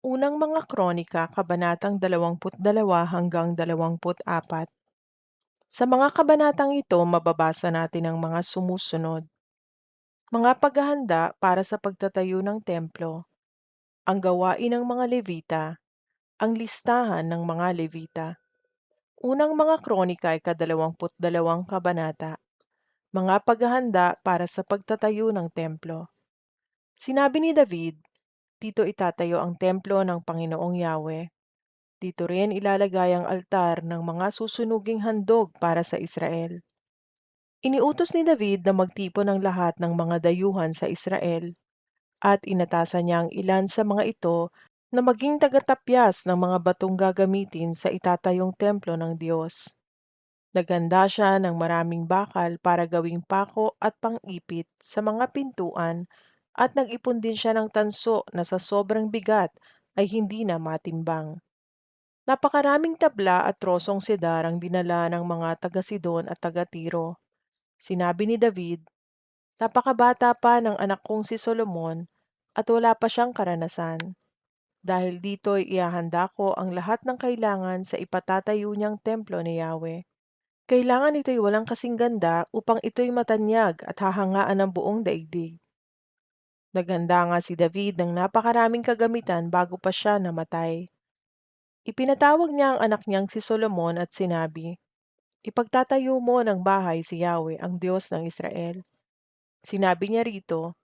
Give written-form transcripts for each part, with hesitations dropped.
Unang mga Kronika, kabanatang 22 hanggang 24. Sa mga kabanatang ito, mababasa natin ang mga sumusunod. Mga paghahanda para sa pagtatayo ng templo, ang gawain ng mga Levita, ang listahan ng mga Levita. Unang mga Kronika, ika-22 kabanata, mga paghahanda para sa pagtatayo ng templo. Sinabi ni David, dito itatayo ang templo ng Panginoong Yahweh. Dito rin ilalagay ang altar ng mga susunuging handog para sa Israel. Iniutos ni David na magtipon ng lahat ng mga dayuhan sa Israel at inatasan niya ang ilan sa mga ito na maging tagatapyas ng mga batong gagamitin sa itatayong templo ng Diyos. Naganda siya ng maraming bakal para gawing pako at pang-ipit sa mga pintuan at nag-ipon din siya ng tanso na sa sobrang bigat ay hindi na matimbang. Napakaraming tabla at trosong sedar ang dinala ng mga taga-Sidon at taga-Tiro. Sinabi ni David, "Napakabata pa ng anak kong si Solomon at wala pa siyang karanasan. Dahil dito'y iahanda ko ang lahat ng kailangan sa ipatatayo niyang templo ni Yahweh. Kailangan ito'y walang kasing ganda upang ito'y matanyag at hahangaan ng buong daigdig." Naganda nga si David ng napakaraming kagamitan bago pa siya namatay. Ipinatawag niya ang anak niyang si Solomon at sinabi, "Ipagtatayo mo ng bahay si Yahweh, ang Diyos ng Israel." Sinabi niya rito,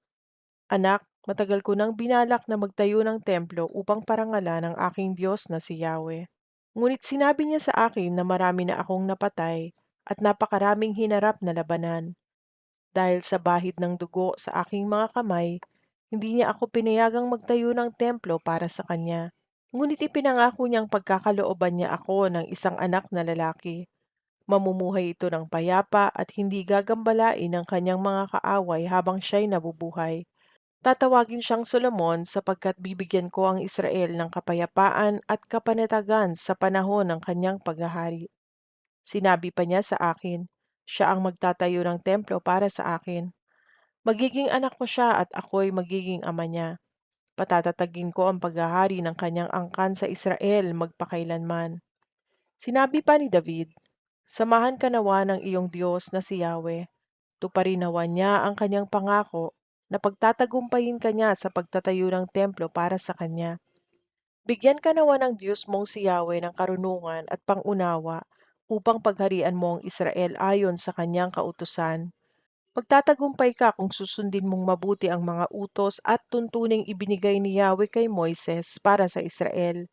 "Anak, matagal ko nang binalak na magtayo ng templo upang parangalan ang aking Diyos na si Yahweh. Ngunit sinabi niya sa akin na marami na akong napatay at napakaraming hinarap na labanan. Dahil sa bahid ng dugo sa aking mga kamay, hindi niya ako pinayagang magtayo ng templo para sa kanya. Ngunit ipinangako niyang pagkakalooban niya ako ng isang anak na lalaki. Mamumuhay ito ng payapa at hindi gagambalain ng kanyang mga kaaway habang siya'y nabubuhay. Tatawagin siyang Solomon sapagkat bibigyan ko ang Israel ng kapayapaan at kapanatagan sa panahon ng kanyang paghahari. Sinabi pa niya sa akin, siya ang magtatayo ng templo para sa akin. Magiging anak ko siya at ako'y magiging ama niya. Patatatagin ko ang paghahari ng kanyang angkan sa Israel magpakailanman. Sinabi pa ni David, "Samahan ka nawa ng iyong Diyos na si Yahweh. Tuparin nawa niya ang kanyang pangako na pagtatagumpayin ka niya sa pagtatayo ng templo para sa kanya. Bigyan ka nawa ng Diyos mong si Yahweh ng karunungan at pangunawa upang pagharian mo ang Israel ayon sa kanyang kautusan. Magtatagumpay ka kung susundin mong mabuti ang mga utos at tuntuning ibinigay ni Yahweh kay Moises para sa Israel.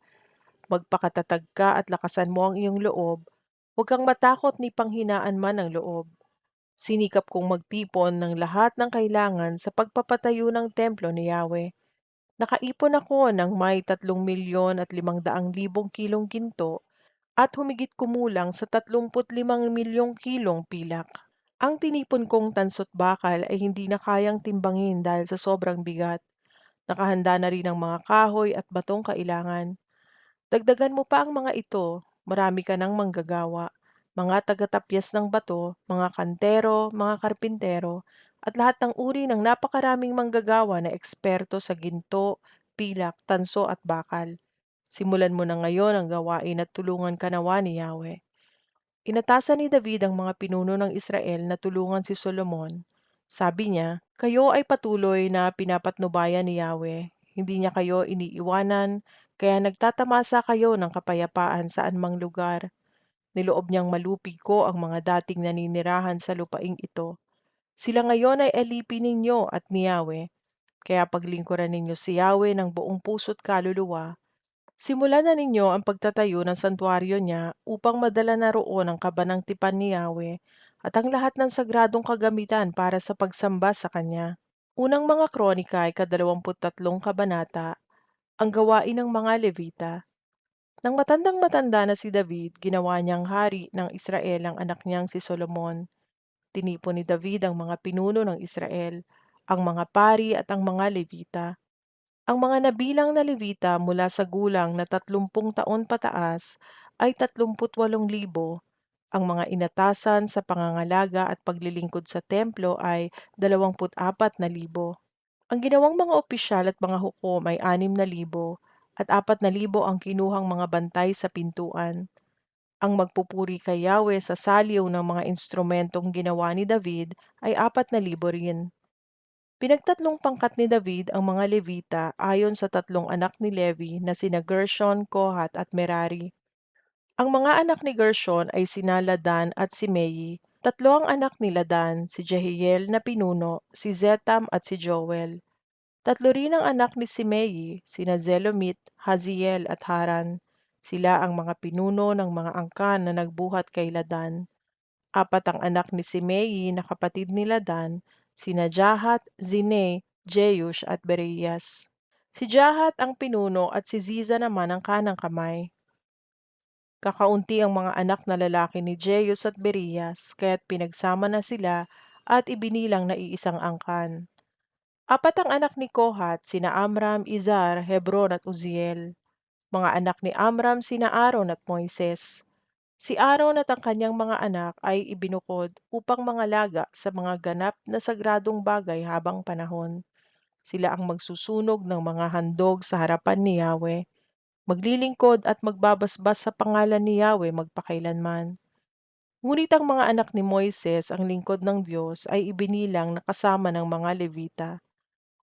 Magpakatatag ka at lakasan mo ang iyong loob. Huwag kang matakot ni panghinaan man ng loob. Sinikap kong magtipon ng lahat ng kailangan sa pagpapatayo ng templo ni Yahweh. Nakaipon ako ng may 3,500,000 kilong ginto at humigit kumulang sa 35 milyong kilong pilak. Ang tinipon kong tansot bakal ay hindi na kayang timbangin dahil sa sobrang bigat. Nakahanda na rin ang mga kahoy at batong kailangan. Dagdagan mo pa ang mga ito, marami ka ng manggagawa, mga tagatapyas ng bato, mga kantero, mga karpintero, at lahat ng uri ng napakaraming manggagawa na eksperto sa ginto, pilak, tanso at bakal. Simulan mo na ngayon ang gawain at tulungan ka nawa ni Yahweh. Inatasan ni David ang mga pinuno ng Israel na tulungan si Solomon. Sabi niya, "Kayo ay patuloy na pinapatnubayan ni Yahweh. Hindi niya kayo iniiwanan, kaya nagtatamasa kayo ng kapayapaan saan mang lugar. Niloob niyang malupig ko ang mga dating naninirahan sa lupaing ito. Sila ngayon ay alipin ninyo at ni Yahweh, kaya paglingkuran ninyo si Yahweh ng buong puso't kaluluwa. Simulan na ninyo ang pagtatayo ng santuario niya upang madala na roon ang kabanang tipan ni Yahweh at ang lahat ng sagradong kagamitan para sa pagsamba sa Kanya." Unang mga Kronika, ika-23 kabanata, ang gawain ng mga Levita. Nang matandang-matanda na si David, ginawa niyang hari ng Israel ang anak niyang si Solomon. Tinipon ni David ang mga pinuno ng Israel, ang mga pari at ang mga Levita. Ang mga nabilang na Levita mula sa gulang na 30 taon pataas ay 38,000. Ang mga inatasan sa pangangalaga at paglilingkod sa templo ay 24,000. Ang ginawang mga opisyal at mga hukom ay 6,000 at 4,000 ang kinuhang mga bantay sa pintuan. Ang magpupuri kay Yahweh sa saliw ng mga instrumentong ginawa ni David ay 4,000 rin. Pinagtatlong pangkat ni David ang mga Levita ayon sa tatlong anak ni Levi na sina Gershon, Kohat at Merari. Ang mga anak ni Gershon ay sina Ladan at Simei. Tatlo ang anak ni Ladan, si Jehiel na pinuno, si Zetam at si Joel. Tatlo rin ang anak ni Simei, sina Zelomit, Haziel at Haran. Sila ang mga pinuno ng mga angkan na nagbuhat kay Ladan. Apat ang anak ni Simei na kapatid ni Ladan, sina Jahat, Zine, Jeush at Bereyas. Si Jahat ang pinuno at si Ziza naman ang kanang kamay. Kakaunti ang mga anak na lalaki ni Jeush at Bereyas, kaya't pinagsama na sila at ibinilang na iisang angkan. Apat ang anak ni Kohat, sina Amram, Izar, Hebron at Uziel. Mga anak ni Amram sina Aaron at Moises. Si Aaron at ang kanyang mga anak ay ibinukod upang mangalaga sa mga ganap na sagradong bagay habang panahon. Sila ang magsusunog ng mga handog sa harapan ni Yahweh, maglilingkod at magbabasbas sa pangalan ni Yahweh magpakailanman. Ngunit ang mga anak ni Moises, ang lingkod ng Diyos, ay ibinilang na kasama ng mga Levita.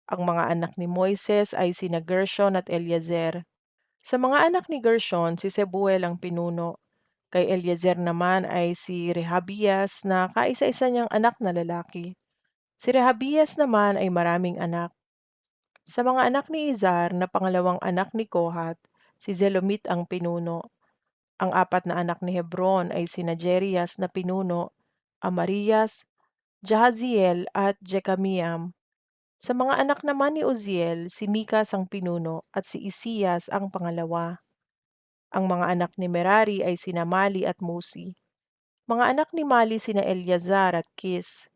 Ang mga anak ni Moises ay sina Gershon at Eliezer. Sa mga anak ni Gershon, si Sebuel ang pinuno. Kay Eliezer naman ay si Rehabias na kaisa-isa niyang anak na lalaki. Si Rehabias naman ay maraming anak. Sa mga anak ni Izar na pangalawang anak ni Kohat, si Zelomit ang pinuno. Ang apat na anak ni Hebron ay sina Jerias na pinuno, Amarias, Jahaziel at Jekamiam. Sa mga anak naman ni Uziel, si Mikas ang pinuno at si Isiyas ang pangalawa. Ang mga anak ni Merari ay sina Mali at Musi. Mga anak ni Mali sina Eleazar at Kis.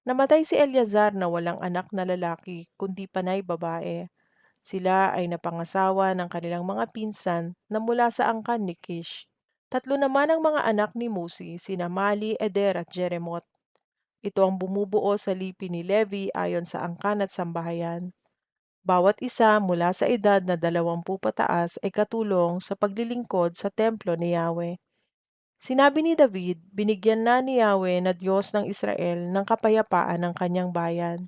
Namatay si Eleazar na walang anak na lalaki kundi panay babae. Sila ay napangasawa ng kanilang mga pinsan na mula sa angkan ni Kish. Tatlo naman ang mga anak ni Musi, sina Mali, Eder at Jeremot. Ito ang bumubuo sa lipi ni Levi ayon sa angkan at sambahayan. Bawat isa mula sa edad na 20 pataas ay katulong sa paglilingkod sa templo ni Yahweh. Sinabi ni David, binigyan na ni Yahweh na Diyos ng Israel ng kapayapaan ng kanyang bayan,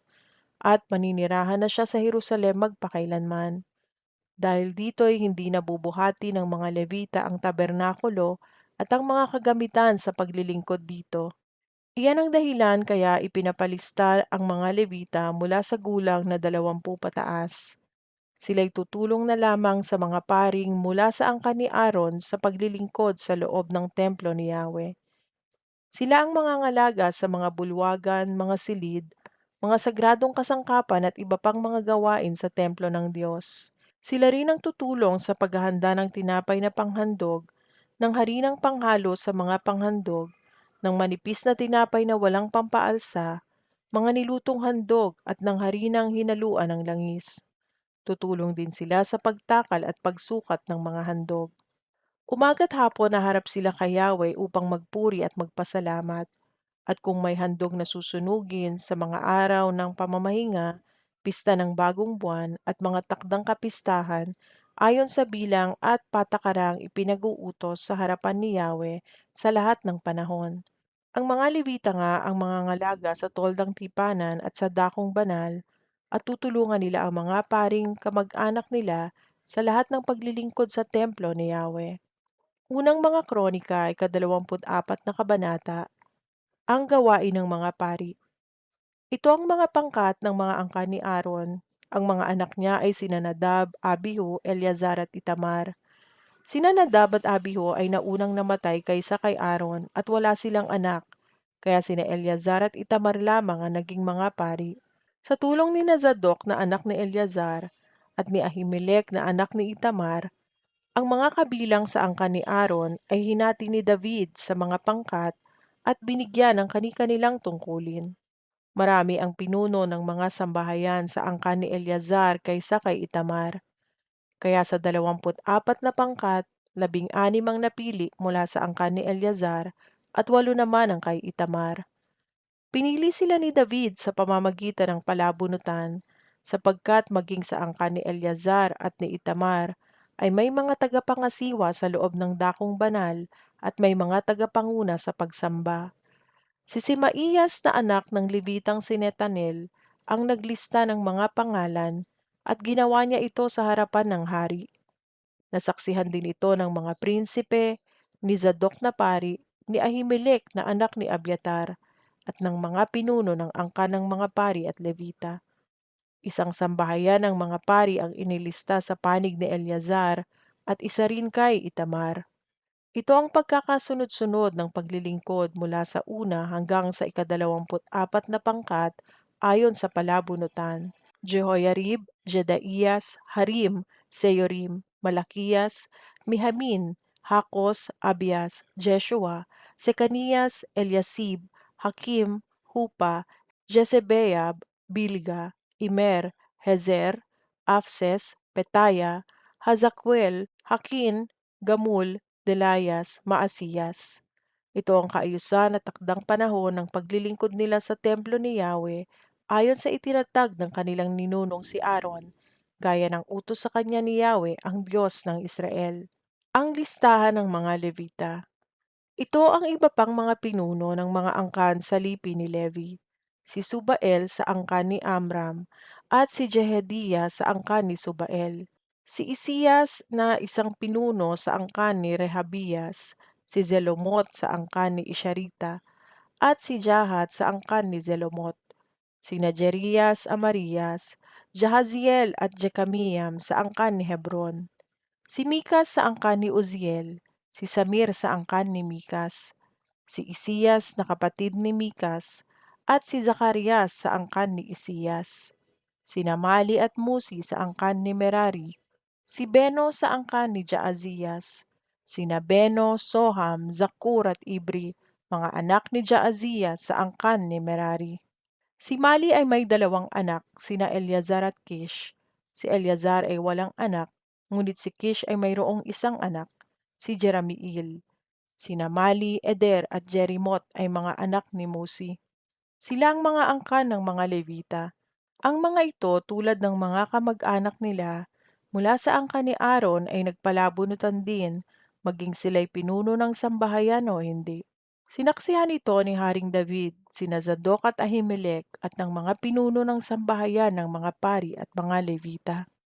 at maninirahan na siya sa Jerusalem magpakailanman. Dahil dito'y hindi nabubuhati ng mga Levita ang tabernakulo at ang mga kagamitan sa paglilingkod dito. Iyan ang dahilan kaya ipinapalista ang mga Levita mula sa gulang na 20 pataas. Sila'y tutulong na lamang sa mga paring mula sa angkan ni Aaron sa paglilingkod sa loob ng templo ni Yahweh. Sila ang mangangalaga sa mga bulwagan, mga silid, mga sagradong kasangkapan at iba pang mga gawain sa templo ng Diyos. Sila rin ang tutulong sa paghahanda ng tinapay na panghandog, ng harinang panghalo sa mga panghandog, ng manipis na tinapay na walang pampaalsa, mga nilutong handog at ng harinang hinaluan ng langis. Tutulong din sila sa pagtakal at pagsukat ng mga handog. Umaga't hapon naharap sila kay Yahweh upang magpuri at magpasalamat. At kung may handog na susunugin sa mga araw ng pamamahinga, pista ng bagong buwan at mga takdang kapistahan, ayon sa bilang at patakarang ipinag-uutos sa harapan ni Yahweh sa lahat ng panahon. Ang mga Levita nga ang mga ngalaga sa toldang tipanan at sa dakong banal, at tutulungan nila ang mga paring kamag-anak nila sa lahat ng paglilingkod sa templo ni Yahweh. Unang mga kronika, ika-24 na kabanata, ang gawain ng mga pari. Ito ang mga pangkat ng mga angkan ni Aaron. Ang mga anak niya ay sina Nadab, Abihu, Eleazar at Itamar. Sina Nadab at Abihu ay naunang namatay kaysa kay Aaron at wala silang anak, kaya sina Eleazar at Itamar lamang ang naging mga pari. Sa tulong ni Zadok na anak ni Eleazar at ni Ahimelech na anak ni Itamar, ang mga kabilang sa angkan ni Aaron ay hinati ni David sa mga pangkat at binigyan ng kani-kanilang tungkulin. Marami ang pinuno ng mga sambahayan sa angkan ni Eleazar kaysa kay Itamar. Kaya sa 24 na pangkat, 16 ang napili mula sa angkan ni Eleazar at 8 naman ang kay Itamar. Pinili sila ni David sa pamamagitan ng palabunutan, sapagkat maging sa angkan ni Eleazar at ni Itamar ay may mga tagapangasiwa sa loob ng dakong banal at may mga tagapanguna sa pagsamba. Si Simaiyas na anak ng Levitang si Netanel ang naglista ng mga pangalan at ginawa niya ito sa harapan ng hari. Nasaksihan din ito ng mga prinsipe, ni Zadok na pari, ni Ahimelek na anak ni Abiatar, at ng mga pinuno ng angkan ng mga pari at Levita. Isang sambahayan ng mga pari ang inilista sa panig ni Eleazar at isa rin kay Itamar. Ito ang pagkakasunod-sunod ng paglilingkod mula sa una hanggang sa ika-24 na pangkat ayon sa palabunutan. Jehoiarib, Jedaiyas, Harim, Seyorim, Malakiyas, Mihamin, Hakos, Abias, Jeshua, Sekanias, Eliasib, Hakim, Hupa, Jesebeab, Bilga, Imer, Hezer, Afses, Petaya, Hazakwel, Hakin, Gamul, Delayas, Maasiyas. Ito ang kaayusan at takdang panahon ng paglilingkod nila sa templo ni Yahweh ayon sa itinatag ng kanilang ninunong si Aaron, gaya ng utos sa kanya ni Yahweh ang Diyos ng Israel. Ang listahan ng mga Levita. Ito ang iba pang mga pinuno ng mga angkan sa lipi ni Levi. Si Subael sa angkan ni Amram at si Jehediah sa angkan ni Subael. Si Isiyas na isang pinuno sa angkan ni Rehabias, si Zelomot sa angkan ni Isharita, at si Jahat sa angkan ni Zelomot. Sina Jerias, Amarias, Jahaziel at Jekamiam sa angkan ni Hebron. Si Mikas sa angkan ni Uziel, si Samir sa angkan ni Mikas, si Isiyas na kapatid ni Mikas, at si Zacarias sa angkan ni Isiyas. Sina Mali at Musi sa angkan ni Merari, si Beno sa angkan ni Jaaziyas, sina Beno, Soham, Zakur at Ibri, mga anak ni Jaaziyas sa angkan ni Merari. Si Mali ay may dalawang anak, sina Eleazar at Kish. Si Eleazar ay walang anak, ngunit si Kish ay mayroong isang anak, si Jeramiel. Sina Mali, Eder at Jerimot ay mga anak ni Musi. Sila ang mga angkan ng mga Levita. Ang mga ito tulad ng mga kamag-anak nila mula sa angkan ni Aaron ay nagpalabunutan din, maging sila'y pinuno ng sambahayan o hindi. Sinaksihan ito ni Haring David, sina Zadok at Ahimelek at ng mga pinuno ng sambahayan ng mga pari at mga Levita.